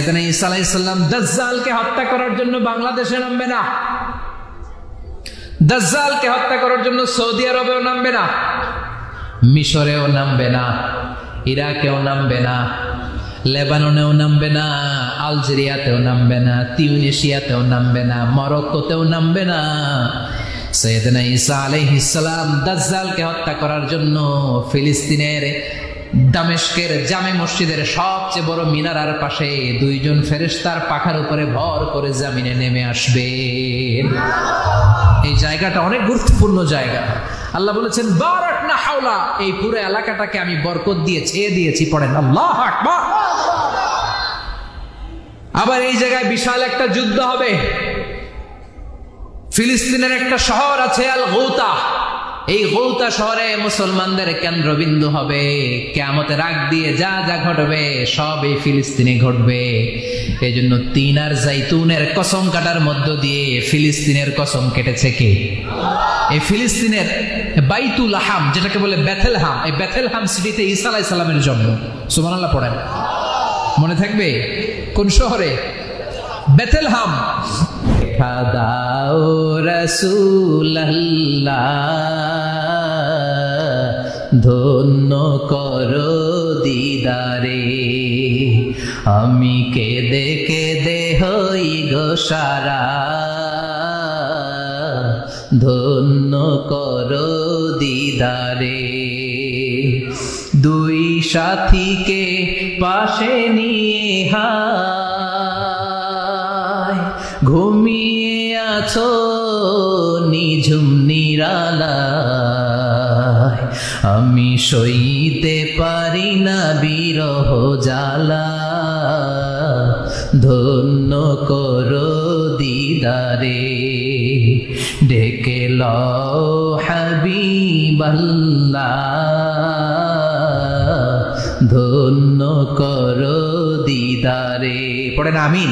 সাইয়েদনা ঈসা আলাইহিস সালাম দাজ্জালকে হত্যা করার জন্য বাংলাদেশে নামবে না, দাজ্জালকে হত্যা করার জন্য সৌদি আরবেও নামবে না, মিশরেও নামবে না, ইরাকেও নামবে না, লেবাননেও নামবে না, আলজেরিয়াতেও নামবে না, তিউনিসিয়াতেও নামবে না, মরক্কোতেও নামবে না। সাইয়েদনা ঈসা আলাইহিস সালাম দাজ্জালকে হত্যা করার জন্য ফিলিস্তিনের দামেস্কের জামে মসজিদের সবচেয়ে বড় মিনারার পাশে দুইজন ফেরেশতার পাখার উপরে ভর করে জমিনে নেমে আসবে। এই জায়গাটা অনেক গুরুত্বপূর্ণ জায়গা। আল্লাহ বলেছেন বারাকনা হাওলা, এই পুরো এলাকাটাকে আমি বরকত দিয়ে ছেয়ে দিয়েছি। পড়েন আল্লাহু আকবার। আবার এই জায়গায় বিশাল একটা যুদ্ধ হবে। ফিলিস্তিনের একটা শহর আছে আল গৌতা, এই গৌতা শহরে মুসলমানদের কেন্দ্রবিন্দু হবে। কিয়ামতের আগ দিয়ে যা যা ঘটবে সব এই ফিলিস্তিনে ঘটবে। এই জন্য তিন আর জাইতুনের কসম কাটার মধ্য দিয়ে ফিলিস্তিনের কসম কেটেছে কে? এই ফিলিস্তিনের বাইতুল লাহাম, যেটাকে বলে বেথেলহাম, এই বেথেলহাম সিটিতে ঈসা আলাইহিস সালামের জন্ম। সুবহানাল্লাহ পড়েন। মনে থাকবে কোন শহরে? বেথেলহাম। খাদাও রাসূলুল্লাহ, ধন্য করো দিদারে, আমি কেঁদে কেঁদে হই গো সারা, ধন্য করো দিদারে। দুই সাথীকে পাশে নিয়ে হায় ঘুমিয়ে আছো নিঝুম নিরালায়, আমি সইতে পারি না বিরহ জ্বালা, ধন্য করো দিদারে। ডেকে লও হাবিবাল্লাহ, ধন্য করো দিদারে। পড়েন আমিন।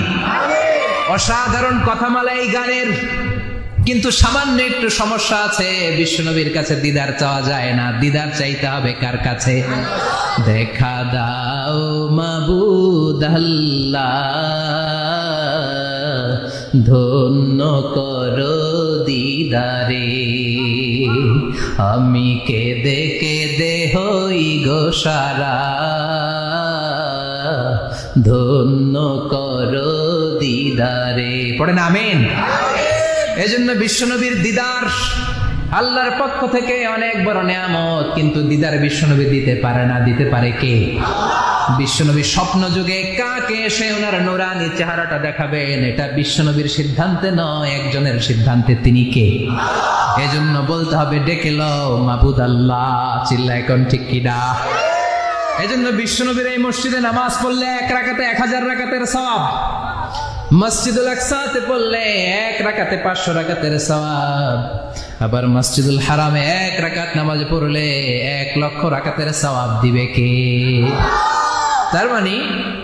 অসাধারণ কথামালা এই গানের, কিন্তু সামান্য একটু সমস্যা আছে। বিশ্বনবীর কাছে দিদার চাওয়া যায় না, দিদার চাইতে হবে কার কাছে? দেখা দাও মাবুদ আল্লাহ, ধন্য করো দিদারে, আমি কেঁদে কেঁদে হই গো সারা, ধন্য করো দিদারে। পড়েন আমিন। এজন্য বিশ্বনবীর দিদার আল্লাহর পক্ষ থেকে অনেক বড় নিয়ামত, কিন্তু দিদার বিশ্বনবী দিতে পারে না। দিতে পারে কে? বিশ্বনবী স্বপ্ন যুগে কাকে এসে ওনার নূরানি চেহারাটা দেখাবেন, এটা বিশ্বনবীর সিদ্ধান্তে নয়, একজনের সিদ্ধান্তে। তিনি কে? এজন্য বলতে হবে ডেকে লও মাবুদ আল্লাহ। চিল্লা এখন ঠিক কিনা? এজন্য বিশ্বনবীর এই মসজিদে নামাজ পড়লে 1 রাকাতে 1000 রাকাতের সওয়াব, মসজিদুল আকসাতে পড়লে 1 রাকাতে 500 রাকাতের সওয়াব, আবার মসজিদুল হারামে 1 রাকাত নামাজ পড়লে 1 লক্ষ রাকাতের সওয়াব দিবে কে? তার মানে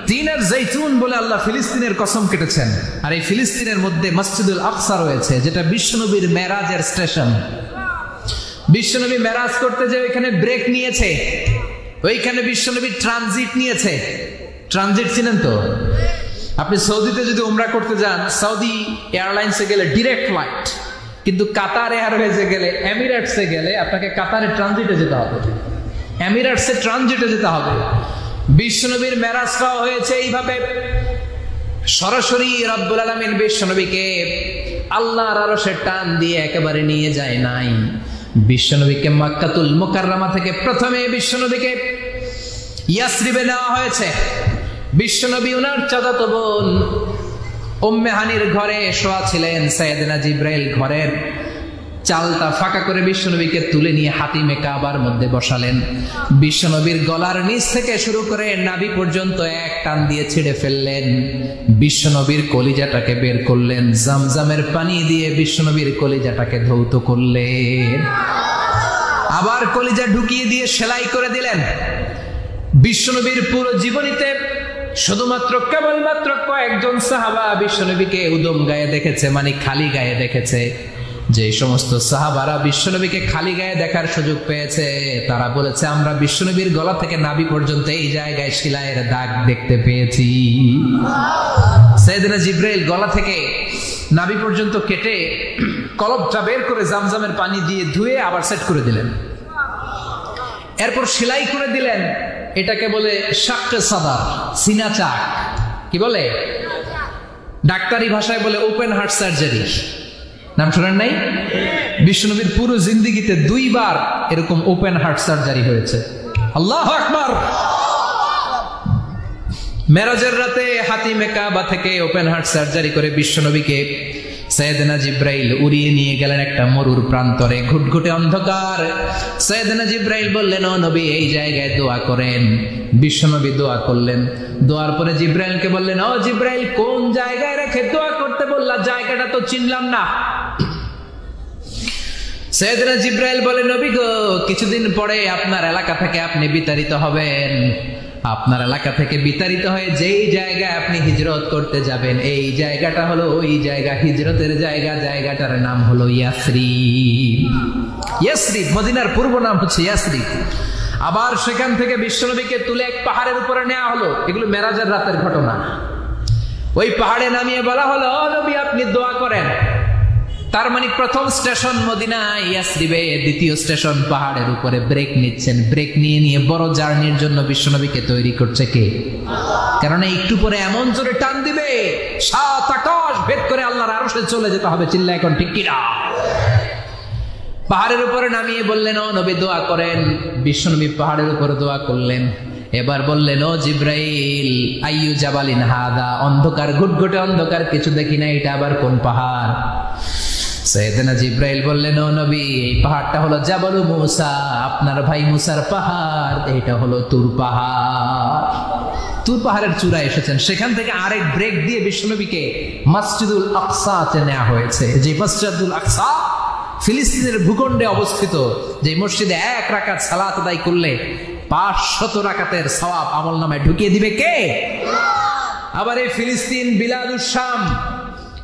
তিন আর জাইতুন বলে আল্লাহ ফিলিস্তিনের কসম কেটেছেন। আর এই ফিলিস্তিনের মধ্যে মসজিদুল আকসা রয়েছে, যেটা বিশ্বনবীর মেরাজের স্টেশন। বিশ্বনবী মেরাজ করতে যে ওইখানে ব্রেক নিয়েছে, ওইখানে বিশ্বনবী ট্রানজিট নিয়েছে। ট্রানজিট চিনেন তো? আপনি সৌদিতে যদি উমরা করতে যান, সৌদি এয়ারলাইন্সে গেলে ডিরেক্ট ফ্লাইট, কিন্তু কাতার এয়ারওয়েজে গেলে, এমিরেটসে গেলে আপনাকে কাতারে ট্রানজিটে যেতে হবে, এমিরেটসে ট্রানজিটে যেতে হবে। বিশ্বনবীর মেরাজটাও হয়েছে এইভাবে। সরাসরি রব্বুল আলামিন বিশ্বনবীকে আল্লাহর আরশের টান দিয়ে একেবারে নিয়ে যায় নাই। বিশ্বনবীকে মক্কাতুল মুকাররমা থেকে প্রথমে বিশ্বনবীকে ইয়াসরিবে নেওয়া হয়েছে। বিশ্বনবী ওনার চাচাতো বোন উম্মে হানির ঘরে শোয়া ছিলেন। সাইয়েদনা জিব্রাইল ঘরের চালটা ফাঁকা করে বিশ্বনবীকে তুলে নিয়ে হাতিমে কাবার মধ্যে বসালেন। বিশ্বনবীর গলার নিচ থেকে শুরু করে নাভি পর্যন্ত এক টান দিয়ে ছিঁড়ে ফেললেন। বিশ্বনবীর কলিজাটাকে বের করলেন, জামজামের পানি দিয়ে বিশ্বনবীর কলিজাটাকে ধৌত করলেন, আবার কলিজা ঢুকিয়ে দিয়ে সেলাই করে দিলেন। বিশ্বনবীর পুরো জীবনীতে শুধুমাত্র কেবলমাত্র কয়েকজন সাহাবা বিশ্বনবীকে উদম গায়ে দেখেছে, মানে খালি গায়ে দেখেছে। যে সমস্ত সাহাবারা বিশ্বনবীকে খালি গায়ে দেখার সুযোগ পেয়েছে, তারা বলেছে আমরা বিশ্বনবীর গলা থেকে নাভি পর্যন্ত এই জায়গায় সেলাইয়ের দাগ দেখতে পেয়েছি। সাইয়েদনা জিব্রাইল গলা থেকে নাভি পর্যন্ত কেটে কলবটা বের করে জামজামের পানি দিয়ে ধুয়ে আবার সেট করে দিলেন। এরপর সেলাই করে দিলেন, এটাকে বলে শাক্কে সাদার, সিনা চাক। কি বলে? ডাক্তারি ভাষায় বলে ওপেন হার্ট সার্জারি। নাম শোনেন নাই? বিশ্বনবীর পুরো জিন্দেগিতে 2 বার এরকম ওপেন হার্ট সার্জারি হয়েছে। আল্লাহু আকবার। মেরাজের রাতে হাতিমে কাবা থেকে ওপেন হার্ট সার্জারি করে বিশ্বনবীকে সাইয়েদনা জিব্রাইল উড়িয়ে নিয়ে গেলেন একটা মরুর প্রান্তরে, ঘুটঘুটে অন্ধকার। সাইয়েদনা জিব্রাইল বললেন, ও নবী এই জায়গায় দোয়া করেন। বিশ্বনবী দোয়া করলেন। দোয়ার পরে জিব্রাইলকে বললেন, ও জিব্রাইল কোন জায়গায় রেখে দোয়া করতে বললা? জায়গাটা তো চিনলাম না। সাইয়েদনা জিব্রাইল বলে, নবী গো, কিছুদিন পরে আপনার এলাকা থেকে আপনি বিতাড়িত হবেন। আপনার এলাকা থেকে বিতাড়িত হয়ে যেই জায়গায় আপনি হিজরত করতে যাবেন, এই জায়গাটা হলো ওই জায়গা, হিজরতের জায়গা। জায়গাটার নাম হলো ইয়াসরিব। ইয়াসরিব মদিনার পূর্ব নাম হচ্ছে ইয়াসরিব। আবার সেখান থেকে বিশ্বনবীকে তুলে এক পাহাড়ের উপরে নেওয়া হলো। এগুলো মেরাজের রাতের ঘটনা। ওই পাহাড়ে নামিয়ে বলা হলো, ও নবী আপনি দোয়া করেন। তার মানে প্রথম স্টেশন মদিনা, ইয়াসরিবে। দ্বিতীয় স্টেশন পাহাড়ের উপরে। ব্রেক নিচ্ছেন। ব্রেক নিয়ে বড় জার্নির জন্য বিশ্বনবীকে তৈরি করছে কে? কারণ একটু পরে এমন জোরে টান দিবে, 7 আকাশ ভেদ করে আল্লাহর আরশে চলে যেতে হবে। চিল্লা এখন ঠিক কিনা? পাহাড়ের উপরে নামিয়ে বললেন, ও নবী দোয়া করেন। বিশ্বনবী পাহাড়ের উপরে দোয়া করলেন। এবার বললেন, ও জিব্রাইল আইয়ু জাবালিন হাদা, অন্ধকার, ঘুটঘুটে অন্ধকার, কিছু দেখি না, এটা আবার কোন পাহাড়? সাইয়েদনা জিব্রাইল বললেন, ও নবী এই পাহাড়টা হলো জাবালু মুসা, আপনার ভাই মুসার পাহাড়। এটা হলো তুর পাহাড়। তুর পাহাড়ের চূড়ায় এসেছেন। সেখান থেকে আরেক ব্রেক দিয়ে বিশ্বনবীকে মসজিদুল আকসাতে নেওয়া হয়েছে। যে মসজিদুল আকসা ফিলিস্তিনের ভূখণ্ডে অবস্থিত, যে মসজিদে 1 রাকাত সালাত আদায় করলে 500 রাকাতের সওয়াব আমলনামায় ঢুকিয়ে দিবে কে? আবার এই ফিলিস্তিন বিলাদুস শাম,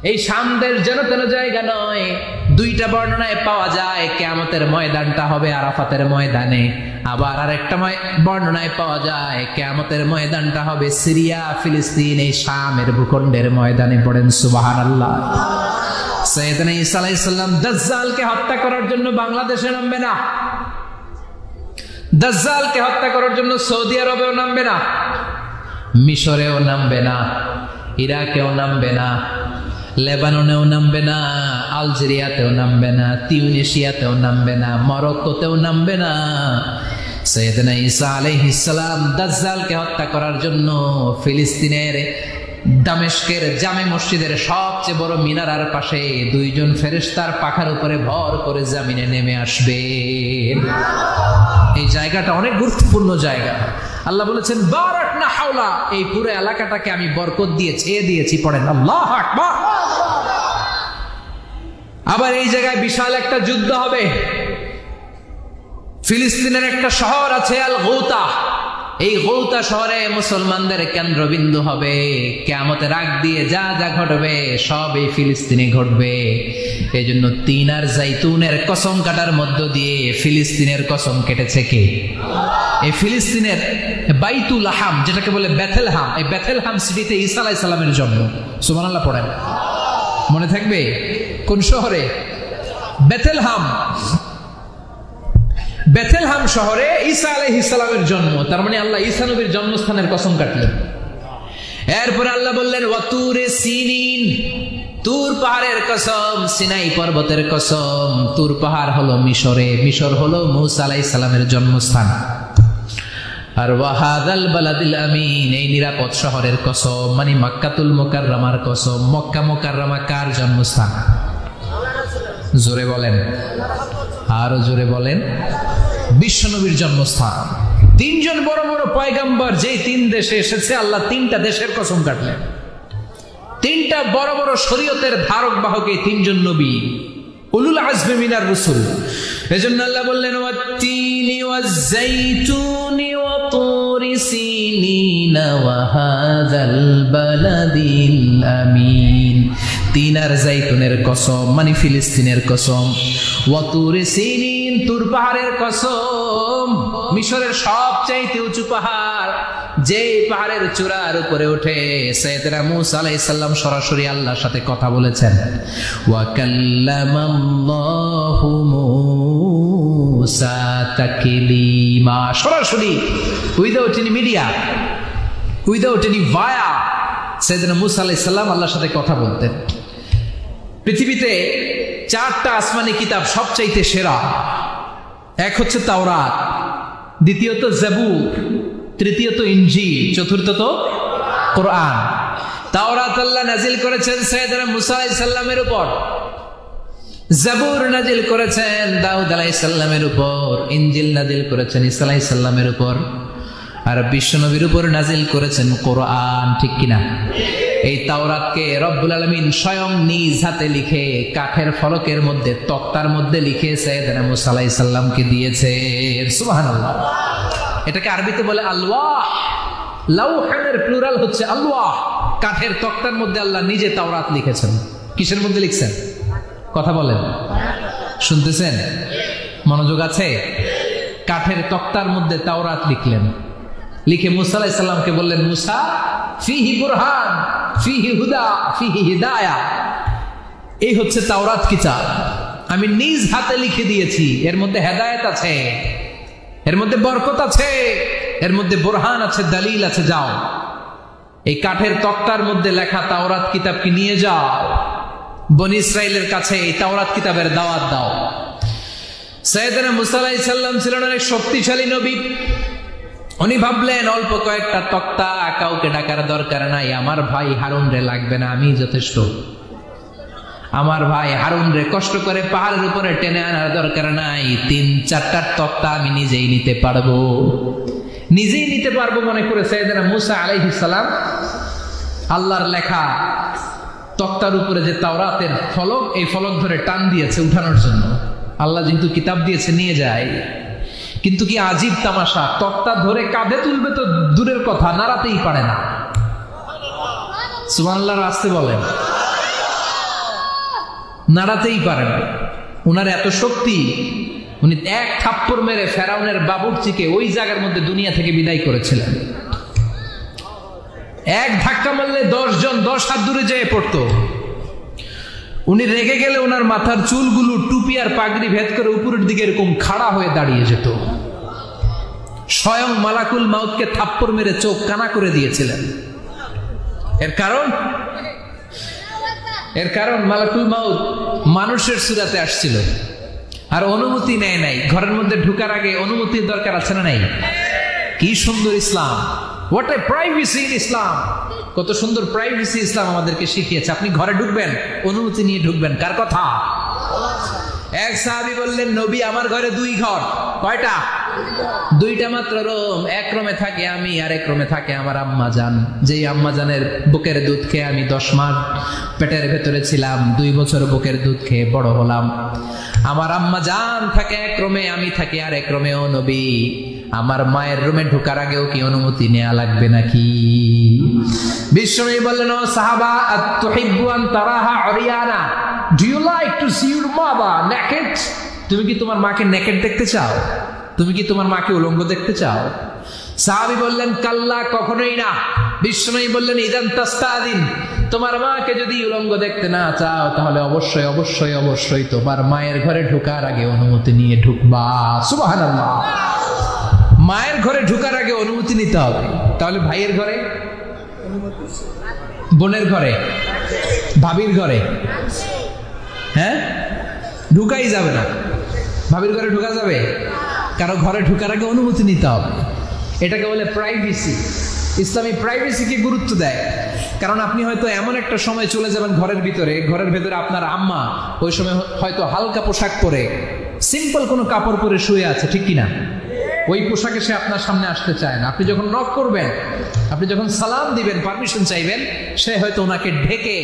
এই শামদের যেন তেন জায়গা নয়। 2টা বর্ণনায় পাওয়া যায় কিয়ামতের ময়দানটা হবে আরাফাতের ময়দানে। আবার আরেকটা বর্ণনায় পাওয়া যায় কিয়ামতের ময়দানটা হবে সিরিয়া, ফিলিস্তিন, এই শামের ভূখণ্ডের ময়দানে। পড়েন সুবহানাল্লাহ। সাইয়েদনা ঈসা আলাইহিস সালাম দাজ্জালকে হত্যা করার জন্য বাংলাদেশে নামবে না। দাজ্জালকে হত্যা করার জন্য সৌদি আরবেও নামবে না, মিশরেও নামবে না, ইরাকেও নামবে না, লেবাননেও নামবে না, আলজেরিয়াতেও নামবে না, তিউনিসিয়াতেও নামবে না, মরক্কোতেও নামবে না। সাইয়েদনা ঈসা আলাইহিস সালাম দাজ্জালকে হত্যা করার জন্য ফিলিস্তিনের দামেস্কের জামে মসজিদের সবচেয়ে বড় মিনারার পাশে 2 জন ফেরেশতার পাখার উপরে ভর করে জমিনে নেমে আসবে। এই জায়গাটা অনেক গুরুত্বপূর্ণ জায়গা। আল্লাহ বলেছেন, বারাকনা হাওলা, এই পুরো এলাকাটাকে আমি বরকত দিয়ে ছেয়ে দিয়েছি। পড়েন আল্লাহু আকবার। আবার এই জায়গায় বিশাল একটা যুদ্ধ হবে। ফিলিস্তিনের একটা শহর আছে আল গৌতা। এই গৌতা শহরে মুসলমানদের কেন্দ্রবিন্দু হবে। কিয়ামতের আগ দিয়ে যা যা ঘটবে সব এই ফিলিস্তিনে ঘটবে। এই জন্য তিন আর জাইতুনের কসম কাটার মধ্য দিয়ে ফিলিস্তিনের কসম কেটেছে কে? এই ফিলিস্তিনের বাইতুল হাম, যেটাকে বলে বেথেলহাম, এই বেথেলহাম সিটিতে ঈসা আলাইহিস সালামের জন্ম। সুবহানাল্লাহ পড়েন। মনে থাকবে কোন শহরে? বেথেলহাম। বেথেলহাম শহরে ঈসা আলাইহিস সালামের জন্ম। তার মানে আল্লাহ ঈসা নবীর জন্মস্থানের কসম কাটলেন। এরপর আল্লাহ বললেন, ওয়াতুরে সিনিন, তুর পাহাড়ের কসম, সিনাই পর্বতের কসম। তুর পাহাড় হলো মিশরে, মিশর হলো মূসা আলাইহিস সালামের জন্মস্থান। আর ওয়াহাদাল বালাদিল আমিন, এই নিরাপদ শহরের কসম, মানে মক্কাতুল মুকাররমার কসম। মক্কা মুকাররমা কার জন্মস্থান? জোরে বলেন, আরো জোরে বলেন। বিশ্বনবীর জন্মস্থান। 3 জন বড় বড় পয়গাম্বর যেই 3 দেশে এসেছে, আল্লাহ 3টা দেশের কসম কাটলেন। 3টা বড় বড় শরীয়তের ধারক বাহক এই 3 জন নবী, উলুল আজমি মিনার রাসূল। এজন্য আল্লাহ বললেন, ওয়াত-তিনি ওয়াজ-যাইতুনি ওয়া তুরি সিনিনা ওয়া হাযাল বালাদিল আমিন। 3 আর জাইতুনের কসম, মানে ফিলিস্তিনের কসম। ওয়া তুরি সিনিন, তুর পাহাড়ের কসম, মিশরের সবচাইতে উঁচু পাহাড়। যে পাহাড়ের চূড়ার উপরে উঠে সাইয়েদনা মূসা আলাইহিস সালাম সরাসরি আল্লাহর সাথে কথা বলেছেন। ওয়া কাল্লামাল্লাহু মূসা তাকলিমা, সরাসরি without any media, without any via সাইয়েদনা মূসা আলাইহিস সালাম আল্লাহর সাথে কথা বলতেন। পৃথিবীতে 4টা আসমানি কিতাব সবচাইতে সেরা। এক হচ্ছে তাওরাত, দ্বিতীয়ত জাবুর, তৃতীয়ত ইনজিল, চতুর্থত কোরআন। তাওরাত আল্লাহ নাজিল করেছেন সাইয়েদনা মূসা আলাইহিস সালামের উপর, জাবুর নাজিল করেছেন দাউদ আলাইহিস সালামের উপর, ইনজিল নাজিল করেছেন ঈসা আলাইহিস সালামের উপর, আর বিশ্বনবীর উপর নাজিল করেছেন কোরআন। ঠিক কিনা? এই তাওরাতকে রব্বুল আলামিন স্বয়ং নিজ হাতে লিখে কাঠের ফলকের মধ্যে, তক্তার মধ্যে লিখে সাইয়েদনা মূসা আলাইহিস সালামকে দিয়েছে। সুবহানাল্লাহ। এটাকে আরবিতে বলে আলওয়াহ। লাউহের প্লুরাল হচ্ছে আলওয়াহ। কাঠের তক্তার মধ্যে আল্লাহ নিজে তাওরাত লিখেছেন। কিসের মধ্যে লিখছেন? কথা বলেন, শুনতেছেন? মনোযোগ আছে? কাঠের তক্তার মধ্যে তাওরাত লিখলেন, লিখে মূসা আলাইহিস সালামকে বললেন, মূসা ফিহি বুরহান, ফিহি হুদা, ফিহি হিদায়া। এই হচ্ছে তাওরাত কিতাব, আমি নিজ হাতে লিখে দিয়েছি। এর মধ্যে হেদায়েত আছে, এর মধ্যে বরকত আছে, এর মধ্যে বুরহান আছে, দলিল আছে। যাও এই কাঠের তক্তার মধ্যে লেখা তাওরাত কিতাবকে নিয়ে যাও, বনি ইসরাইলের কাছে এই তাওরাত কিতাবের দাওয়াত দাও। সাইয়েদনা মূসা আলাইহিস সালাম ছিলেন অনেক শক্তিশালী নবী। উনি ভাবলেন অল্প কয়েকটা তক্তা, কাউকে ডাকার দরকার নাই, আমার ভাই হারুন রে লাগবে না, আমি যথেষ্ট। আমার ভাই হারুন রে কষ্ট করে পাহাড়ের উপরে টেনে আনার দরকার নাই, 3-4টা তক্তা আমি নিজেই নিতে পারবো, নিজেই নিতে পারবো মনে করে সাইয়েদনা মূসা আলাইহিস সালাম আল্লাহর লেখা তক্তার উপরে যে তাওরাতের ফলক, এই ফলক ধরে টান দিয়েছে উঠানোর জন্য। আল্লাহ যেহেতু কিতাব দিয়েছে নিয়ে যায়, কিন্তু কি আজীব তামাশা, তক্তা ধরে কাঁধে তুলবে তো দূরের কথা, নাড়াতেই পারে না। সুবহানাল্লাহ আসতে বলেন, নাড়াতেই পারে না। উনার এত শক্তি, উনি এক থাপ্পড় মেরে ফেরাউনের বাবুর্চিকে ওই জায়গার মধ্যে দুনিয়া থেকে বিদায় করেছিলেন। এক ধাক্কা মারলে 10 জন 10 হাত দূরে যেয়ে পড়তো। উনি রেগে গেলে ওনার মাথার চুলগুলো টুপি আর পাগড়ি ভেদ করে উপরের দিকে এরকম খাড়া হয়ে দাঁড়িয়ে যেত। স্বয়ং মালাকুল মাউতকে থাপ্পড় মেরে চোখ কানা করে দিয়েছিলেন। এর কারণ মালাকুল মাউত মানুষের সুরাতে আসছিল আর অনুমতি নেয় নাই। ঘরের মধ্যে ঢুকার আগে অনুমতির দরকার আছে না নাই? কি সুন্দর ইসলাম, হোয়াট এ প্রাইভেসি ইন ইসলাম। কত সুন্দর প্রাইভেসি ইসলাম আমাদেরকে শিখিয়েছে। আপনি ঘরে ঢুকবেন, অনুমতি নিয়ে ঢুকবেন। কার কথা? এক সাহাবী বললেন, নবী আমার ঘরে 2 ঘর। কয়টা? 2টা মাত্র রুম। এক রুমে থাকে আমি, আর এক রুমে থাকে আমার আম্মা জান। যেই আম্মা জানের বুকের দুধ খেয়ে আমি 10 মাস পেটের ভেতরে ছিলাম, 2 বছর বুকের দুধ খেয়ে বড় হলাম। আমার আম্মা জান থাকে এক রুমে, আমি থাকি আর এক রুমে। ও নবী, আমার মায়ের রুমে ঢোকার আগেও কি অনুমতি নেওয়া লাগবে নাকি? বিশ্বনবী বললেন, ও সাহাবা, আতুহিব্বু আন তারাহা উরিয়ানা, do you like to see your mother naked? তুমি কি তোমার মাকে নেকেড দেখতে চাও? তুমি কি তোমার মাকে উলঙ্গ দেখতে চাও? সাহাবী বললেন, কাল্লা, কখনোই না। বিশ্বনবী বললেন, ইদান তাস্তাদিন, তোমার মাকে যদি উলঙ্গ দেখতে না চাও তাহলে অবশ্যই অবশ্যই অবশ্যই তোমার মায়ের ঘরে ঢোকার আগে অনুমতি নিয়ে ঢুকবা। সুবহানাল্লাহ। মায়ের ঘরে ঢোকার আগে অনুমতি নিতে হবে। তাহলে ভাইয়ের ঘরে, বোনের ঘরে, ভাবির ঘরে, হ্যাঁ, ঢুকাই যাবে না। ভাবির ঘরে ঢোকা যাবে? কারো ঘরে ঢোকার আগে অনুমতি নিতে হবে। এটাকে বলে প্রাইভেসি। ইসলামী প্রাইভেসিকে গুরুত্ব দেয়। কারণ আপনি হয়তো এমন একটা সময় চলে যাবেন ঘরের ভিতরে, ঘরের ভেতরে আপনার আম্মা ওই সময় হয়তো হালকা পোশাক পরে, সিম্পল কোনো কাপড় পরে শুয়ে আছে, ঠিক কিনা? ওই পোশাকে সে আপনার সামনে আসতে চায় না। আপনি যখন নক করবেন, আপনি যখন সালাম দিবেন, পারমিশন চাইবেন, সে হয়তো ওনাকে ঢেকে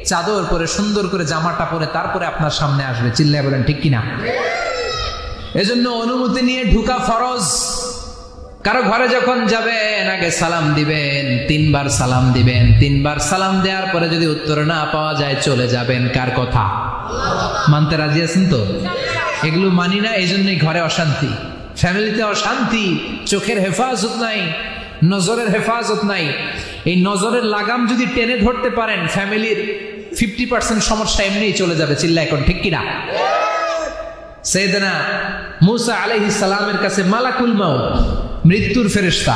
চাদর পরে সুন্দর করে জামাটা পরে তারপরে আপনার সামনে আসবে। চিল্লায় বলেন ঠিক কিনা? এজন্য অনুমতি নিয়ে ঢুকা ফরজ। কারো ঘরে যখন যাবেন আগে সালাম দিবেন, 3 বার সালাম দিবেন। 3 বার সালাম দেওয়ার পরে যদি উত্তর না পাওয়া যায় চলে যাবেন। কার কথা? মানতে রাজি আছেন তো? এগুলো মানি না, এই জন্যই ঘরে অশান্তি, ফ্যামিলিতে অশান্তি, চোখের হেফাজত নাই, নজরের হেফাজত নাই। এই নজরের লাগাম যদি টেনে ধরতে পারেন, ফ্যামিলির 50% সমস্যা এমনিই চলে যাবে। চিল্লা এখন ঠিক কিনা? সাইয়েদনা মুসা আলাইহিস সালামের কাছে মালাকুল মাউত, মৃত্যুর ফেরেশতা,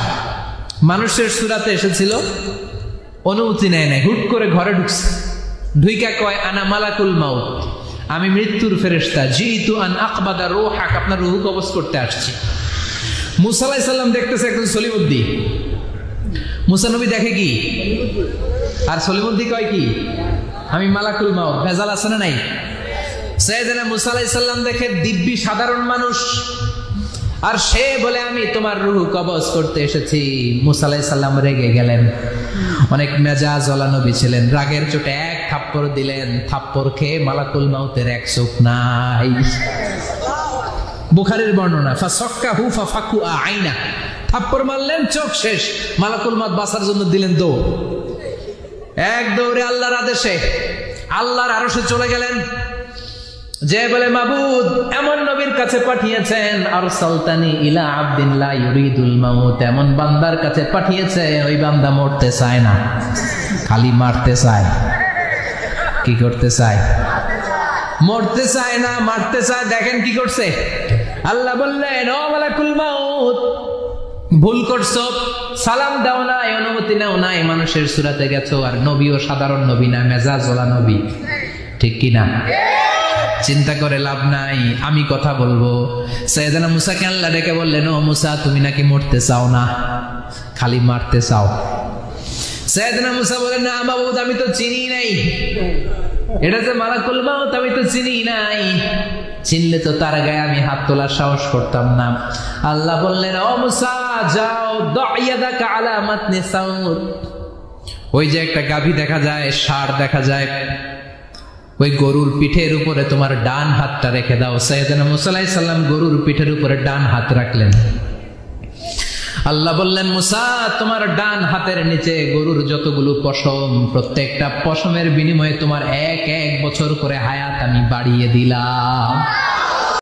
মানুষের সূরাতে এসেছিল, অনুমতি নেয় নাই, হুট করে ঘরে ঢুকছে, ঢুইকা কয় আনা মালাকুল মাউত, আমি মৃত্যুর ফেরেশতা, জিতু আন আকবাদা রূহাক, আপনার রূহ কবজ করতে আসছি। মুসা আলাইহিস সালাম দেখতেছে একজন সলিমুদ্দি। মুসা নবী দেখে কি, আর সলিমুদ্দি কয় কি, আমি মালাকুল মাউত। ভেজাল আছে না নাই? সাইয়েদনা মুসা আলাইহিস সালাম দেখে দিব্যি সাধারণ মানুষ, আর সে বলে আমি তোমার রূহ কবজ করতে এসেছি। মুসা আলাইহিস সালাম রেগে গেলেন, অনেক মেজাজওয়ালা নবী ছিলেন, রাগের চোটে এক থাপ্পড় দিলেন, থাপ্পড় খেয়ে মালাকুল মাউতের এক চোখ নাই। বুখারীর বর্ণনা, ফাসাক্কাহু ফাফাকু আইনা, থাপ্পড় মারলেন, চোখ শেষ। মালাকুল মাউত বাঁচার জন্য দিলেন দৌড়, এক দৌড়ে আল্লাহর আদেশে আল্লাহর আরশে চলে গেলেন, যে বলে মাবুদ এমন নবীর কাছে পাঠিয়েছেন, আরসালতানি ইলা আবদিন লা ইউরিদুল মাউত, এমন বান্দার কাছে পাঠিয়েছে ওই বান্দা মরতে চায় না, খালি মারতে চায়। কি করতে চায়? মরতে চায় না, মারতে চায়। দেখেন কি করছে আল্লাহ, বললেন ও মালাকুল মাউত, ভুল করছো, সালাম দাও নাই, অনুমতি নাও নাই, মানুষের সূরাতে গেছো, আর নবীও সাধারণ নবী না, মেজাজওয়ালা নবী। ঠিক কিনা? চিন্তা করে লাভ নাই, আমি কথা বলবো। সাইয়েদনা মুসাকে আল্লাহ ডেকে বললেন, ও মুসা, তুমি নাকি মরতে চাও না, খালি মারতে চাও। সাইয়েদনা মুসা বলেন, না মাবুদ, আমি তো চিনি নাই, এটা যে মালাকুল মাউত আমি তো চিনি নাই, চিনলে তো তার গায়ে আমি হাত তোলার সাহস করতাম না। আল্লাহ বললেন, ও মুসা যাও, দাইয়াদাকা আলা মাতনি সাউর, ওই যে একটা গাভী দেখা যায়, ষাঁড় দেখা যায়, ওই গরুর পিঠের উপরে তোমার ডান হাতটা রেখে দাও। সাইয়েদনা মুসা আলাইহিস সালাম গরুর পিঠের উপরে ডান হাত রাখলেন। আল্লাহ বললেন, মুসা তোমার ডান হাতের নিচে গরুর যতগুলো পশম, প্রত্যেকটা পশমের বিনিময়ে তোমার এক এক বছর করে হায়াত আমি বাড়িয়ে দিলাম।